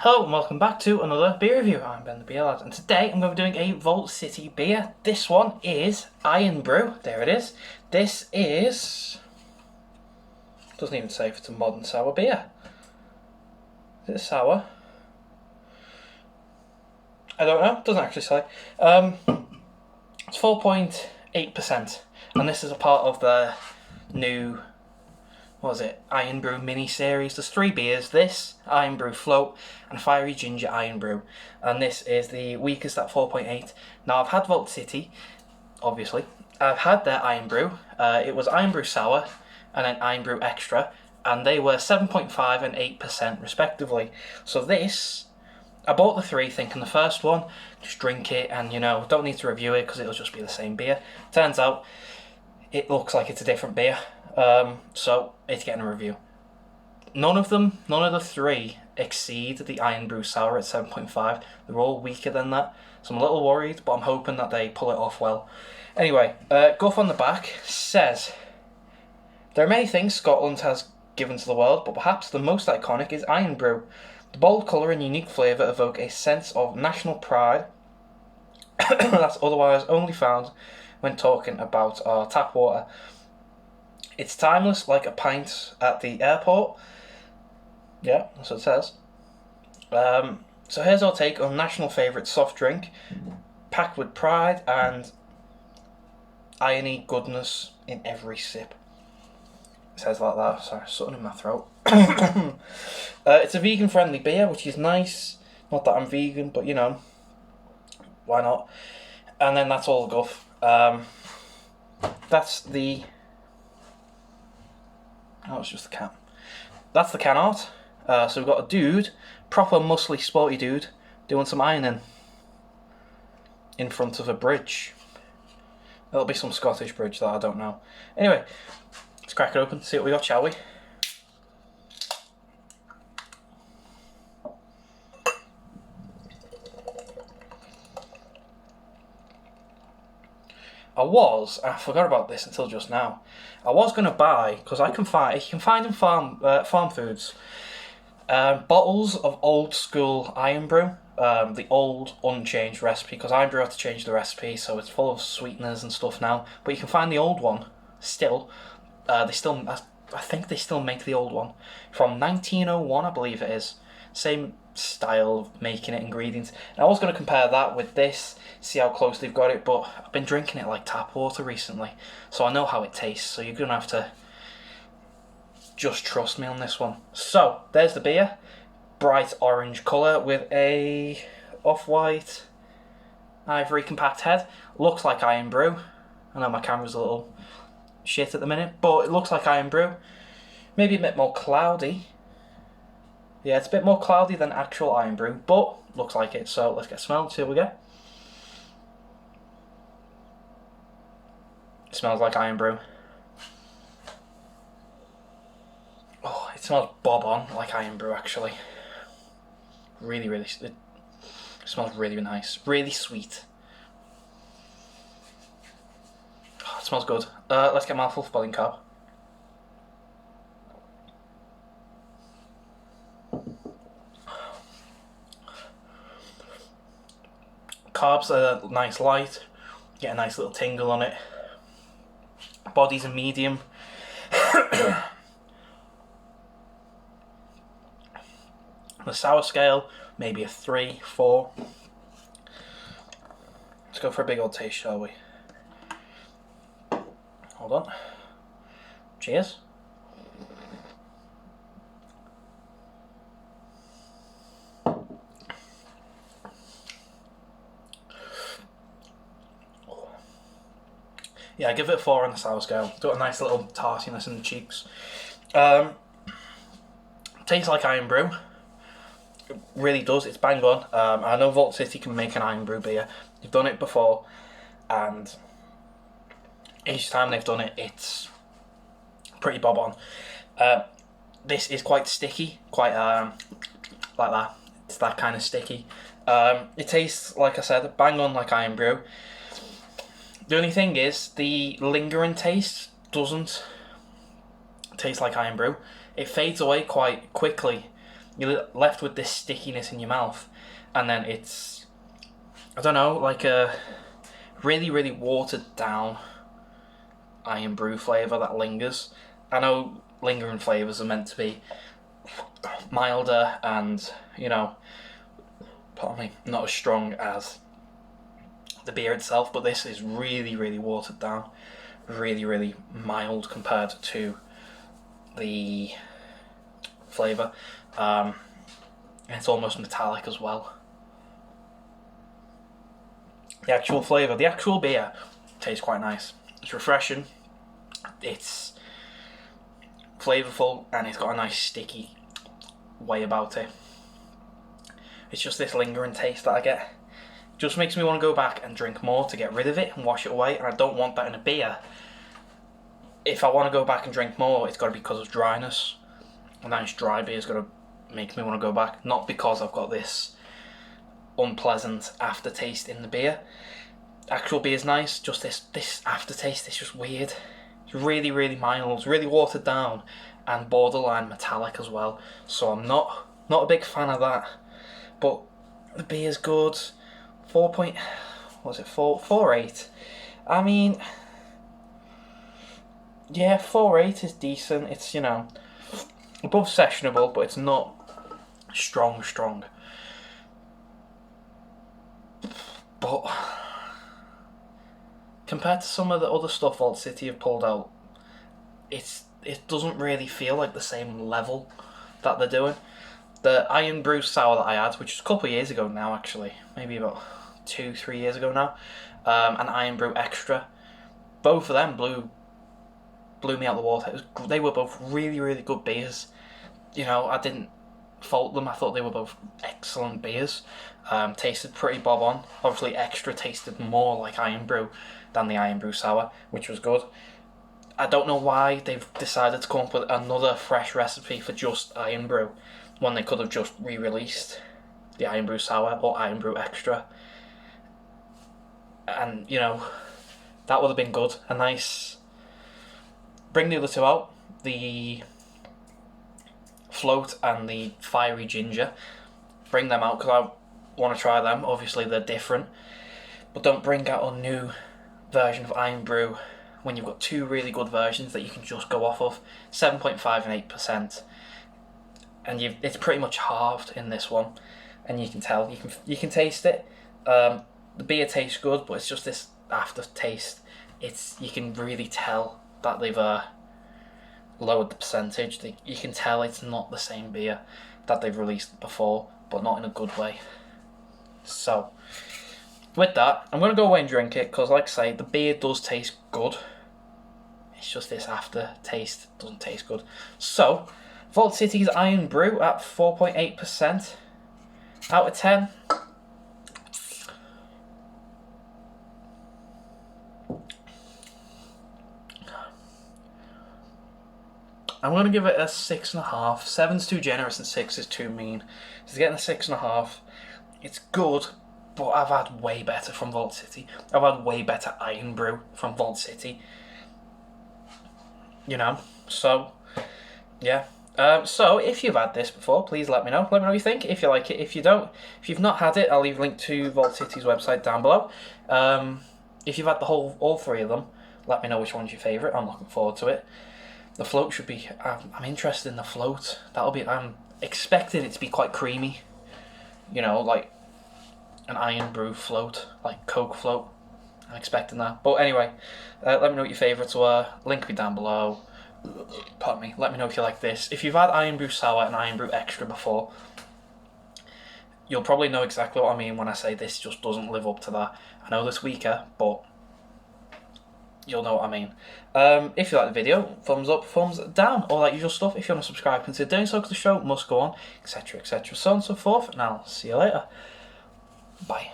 Hello and welcome back to another beer review. I'm Ben the Beer Lad, and today I'm going to be doing a Vault City beer. This one is Iron Brew. There it is. This is... doesn't even say if it's a modern sour beer. Is it sour? I don't know. Doesn't actually say. It's 4.8%, and this is a part of the new... what was it? Iron Brew mini series. There's 3 beers. This, Iron Brew Float, and Fiery Ginger Iron Brew. And this is the weakest at 4.8. Now, I've had Vault City, obviously. I've had their Iron Brew. It was Iron Brew Sour and then Iron Brew Extra. And they were 7.5 and 8% respectively. So this, I bought the 3 thinking the first one, just drink it and, don't need to review it because it'll just be the same beer. Turns out, it looks like it's a different beer. So it's getting a review. None of the 3 exceed the Iron Brew Sour at 7.5. They're all weaker than that, so I'm a little worried, but I'm hoping that they pull it off well. Anyway, guff on the back says, there are many things Scotland has given to the world, but perhaps the most iconic is Iron Brew. The bold colour and unique flavour evoke a sense of national pride that's otherwise only found when talking about our tap water. It's timeless like a pint at the airport. Yeah, that's what it says. So here's our take on national favourite soft drink, packed with pride and irony goodness in every sip. It says like that. Sorry, something in my throat. It's a vegan-friendly beer, which is nice. Not that I'm vegan, but why not? And then that's all the guff. That's the... oh, it's just the can. That's the can art. So we've got a dude, proper muscly, sporty dude, doing some ironing in front of a bridge. There'll be some Scottish bridge that I don't know. Anyway, let's crack it open, see what we got, shall we? I forgot about this until just now. I was going to buy, because you can find in farm foods, bottles of old school Iron Brew, the old unchanged recipe, because Iron Brew had to change the recipe, so it's full of sweeteners and stuff now, but you can find the old one still. I think they still make the old one, from 1901 I believe it is. Same style of making it, ingredients. And I was going to compare that with this, see how close they've got it, but I've been drinking it like tap water recently, so I know how it tastes, so you're going to have to just trust me on this one. So, there's the beer. Bright orange colour with a off-white ivory compact head. Looks like Iron Brew. I know my camera's a little shit at the minute, but it looks like Iron Brew. Maybe a bit more cloudy. Yeah, it's a bit more cloudy than actual Iron Brew, but looks like it. So let's get a smell and see what we get. It smells like Iron Brew. Oh, it smells bob on like Iron Brew actually. Really, it smells really nice. Really sweet. Oh, it smells good. Let's get a mouthful for Spelling Carb. Carbs are nice light, get a nice little tingle on it. Body's a medium. The sour scale, maybe a 3, 4. Let's go for a big old taste, shall we? Hold on. Cheers. Yeah, I give it a 4 on the sour scale. Got a nice little tartiness in the cheeks. Tastes like Iron Brew. It really does. It's bang on. I know Vault City can make an Iron Brew beer. They've done it before, and each time they've done it, it's pretty bob on. This is quite sticky, quite like that. It's that kind of sticky. It tastes, like I said, bang on like Iron Brew. The only thing is, the lingering taste doesn't taste like Iron Brew. It fades away quite quickly you're left with this stickiness in your mouth, and then it's, I don't know, like a really, really watered down Iron Brew flavour that lingers. I know lingering flavours are meant to be milder and, you know, pardon me, not as strong as the beer itself, but this is really, really watered down, really, really mild compared to the flavour. It's almost metallic as well. The actual flavour, the actual beer tastes quite nice. It's refreshing, it's flavourful, and it's got a nice sticky way about it. It's just this lingering taste that I get. It just makes me want to go back and drink more to get rid of it and wash it away, and I don't want that in a beer. If I want to go back and drink more, it's got to be because of dryness. A nice dry beer is going to make me want to go back, not because I've got this unpleasant aftertaste in the beer. Actual beer's nice, just this aftertaste is just weird. It's really, really mild, really watered down, and borderline metallic as well. So I'm not a big fan of that. But the beer's good. 4.8. I mean, yeah, 4.8 is decent. It's, you know, above sessionable, but it's not strong. But compared to some of the other stuff Vault City have pulled out, it doesn't really feel like the same level that they're doing. The Iron Brew Sour that I had, which was a couple of years ago now actually, maybe about 2-3 years ago now, and Iron Brew Extra, both of them blew me out the water. They were both really, really good beers. You know, I didn't fault them. I thought they were both excellent beers. Tasted pretty bob on. Obviously, Extra tasted more like Iron Brew than the Iron Brew Sour, which was good. I don't know why they've decided to come up with another fresh recipe for just Iron Brew when they could have just re-released the Iron Brew Sour or Iron Brew Extra. And, you know, that would have been good. A nice... Bring the other two out. The Float and the Fiery Ginger. Bring them out because I want to try them. Obviously, they're different. But don't bring out a new version of Iron Brew when you've got two really good versions that you can just go off of. 7.5 and 8%. And it's pretty much halved in this one. And you can tell. You can taste it. The beer tastes good, but it's just this aftertaste. You can really tell that they've lowered the percentage. You can tell it's not the same beer that they've released before, but not in a good way. So, with that, I'm going to go away and drink it, because like I say, the beer does taste good. It's just this aftertaste doesn't taste good. So, Vault City's Iron Brew at 4.8% out of 10. I'm going to give it a 6.5. 7's too generous and 6 is too mean. So getting a 6.5. It's good, but I've had way better from Vault City. I've had way better Iron Brew from Vault City. You know, so, yeah. So, if you've had this before, please let me know. Let me know what you think, if you like it. If you don't, if you've not had it, I'll leave a link to Vault City's website down below. If you've had all three of them, let me know which one's your favourite. I'm looking forward to it. The float should be... I'm interested in the float. I'm expecting it to be quite creamy. You know, like an Iron Brew float, like Coke float. I'm expecting that. But anyway, let me know what your favourites were. Link me down below. Pardon me. Let me know if you like this. If you've had Iron Brew Sour and Iron Brew Extra before, you'll probably know exactly what I mean when I say this just doesn't live up to that. I know it's weaker, but you'll know what I mean. If you like the video, thumbs up, thumbs down, all that usual stuff. If you want to subscribe, consider doing so because the show must go on, etc, etc, so on and so forth. And I'll see you later. Bye.